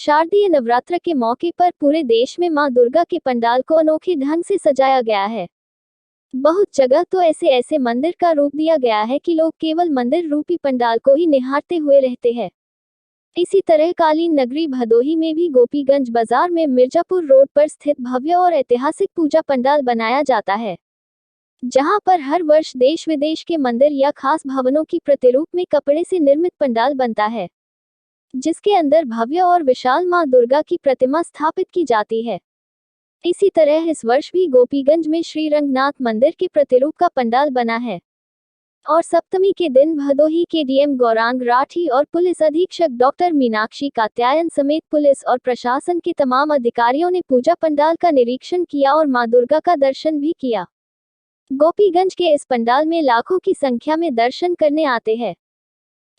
शारदीय नवरात्र के मौके पर पूरे देश में मां दुर्गा के पंडाल को अनोखे ढंग से सजाया गया है। बहुत जगह तो ऐसे ऐसे मंदिर का रूप दिया गया है कि लोग केवल मंदिर रूपी पंडाल को ही निहारते हुए रहते हैं। इसी तरह कालीन नगरी भदोही में भी गोपीगंज बाजार में मिर्जापुर रोड पर स्थित भव्य और ऐतिहासिक पूजा पंडाल बनाया जाता है, जहां पर हर वर्ष देश विदेश के मंदिर या खास भवनों की प्रतिरूप में कपड़े से निर्मित पंडाल बनता है, जिसके अंदर भव्य और विशाल मां दुर्गा की प्रतिमा स्थापित की जाती है। इसी तरह इस वर्ष भी गोपीगंज में श्री रंगनाथ मंदिर के प्रतिरूप का पंडाल बना है और सप्तमी के दिन भदोही के डीएम गौरांग राठी और पुलिस अधीक्षक डॉक्टर मीनाक्षी कात्यायन समेत पुलिस और प्रशासन के तमाम अधिकारियों ने पूजा पंडाल का निरीक्षण किया और मां दुर्गा का दर्शन भी किया। गोपीगंज के इस पंडाल में लाखों की संख्या में दर्शन करने आते हैं।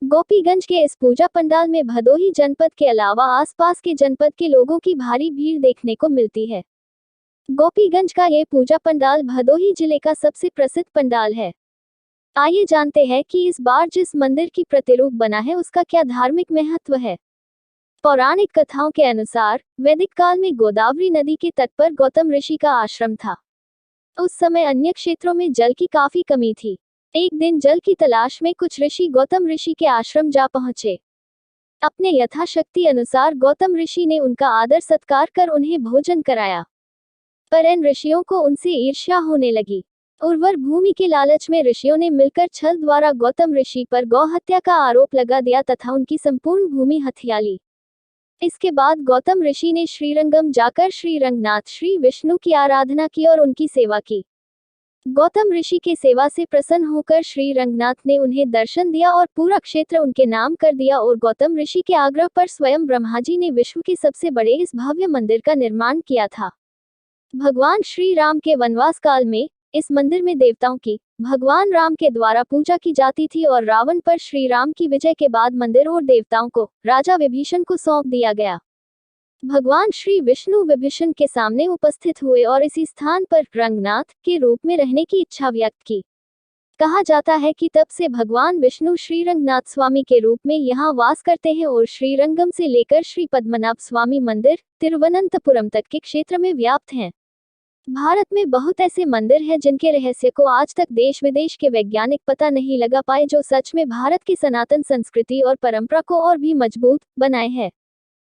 गोपीगंज के इस पूजा पंडाल में भदोही जनपद के अलावा आसपास के जनपद के लोगों की भारी भीड़ देखने को मिलती है। गोपीगंज का ये पूजा पंडाल भदोही जिले का सबसे प्रसिद्ध पंडाल है। आइए जानते हैं कि इस बार जिस मंदिर की प्रतिरूप बना है उसका क्या धार्मिक महत्व है। पौराणिक कथाओं के अनुसार वैदिक काल में गोदावरी नदी के तट पर गौतम ऋषि का आश्रम था। उस समय अन्य क्षेत्रों में जल की काफी कमी थी। एक दिन जल की तलाश में कुछ ऋषि गौतम ऋषि के आश्रम जा पहुंचे। अपने यथाशक्ति अनुसार गौतम ऋषि ने उनका आदर सत्कार कर उन्हें भोजन कराया, पर इन ऋषियों को उनसे ईर्ष्या होने लगी। उर्वर भूमि के लालच में ऋषियों ने मिलकर छल द्वारा गौतम ऋषि पर गौ हत्या का आरोप लगा दिया तथा उनकी संपूर्ण भूमि हथिया ली। इसके बाद गौतम ऋषि ने श्रीरंगम जाकर श्री रंगनाथ श्री विष्णु की आराधना की और उनकी सेवा की। गौतम ऋषि के सेवा से प्रसन्न होकर श्री रंगनाथ ने उन्हें दर्शन दिया और पूरा क्षेत्र उनके नाम कर दिया और गौतम ऋषि के आग्रह पर स्वयं ब्रह्मा जी ने विश्व के सबसे बड़े इस भव्य मंदिर का निर्माण किया था। भगवान श्री राम के वनवास काल में इस मंदिर में देवताओं की भगवान राम के द्वारा पूजा की जाती थी और रावण पर श्री राम की विजय के बाद मंदिर और देवताओं को राजा विभीषण को सौंप दिया गया। भगवान श्री विष्णु विभीषण के सामने उपस्थित हुए और इसी स्थान पर रंगनाथ के रूप में रहने की इच्छा व्यक्त की। कहा जाता है कि तब से भगवान विष्णु श्री रंगनाथ स्वामी के रूप में यहाँ वास करते हैं और श्रीरंगम से लेकर श्री पद्मनाभ स्वामी मंदिर तिरुवनंतपुरम तक के क्षेत्र में व्याप्त हैं। भारत में बहुत ऐसे मंदिर हैं जिनके रहस्य को आज तक देश विदेश के वैज्ञानिक पता नहीं लगा पाए, जो सच में भारत की सनातन संस्कृति और परंपरा को और भी मजबूत बनाए हैं।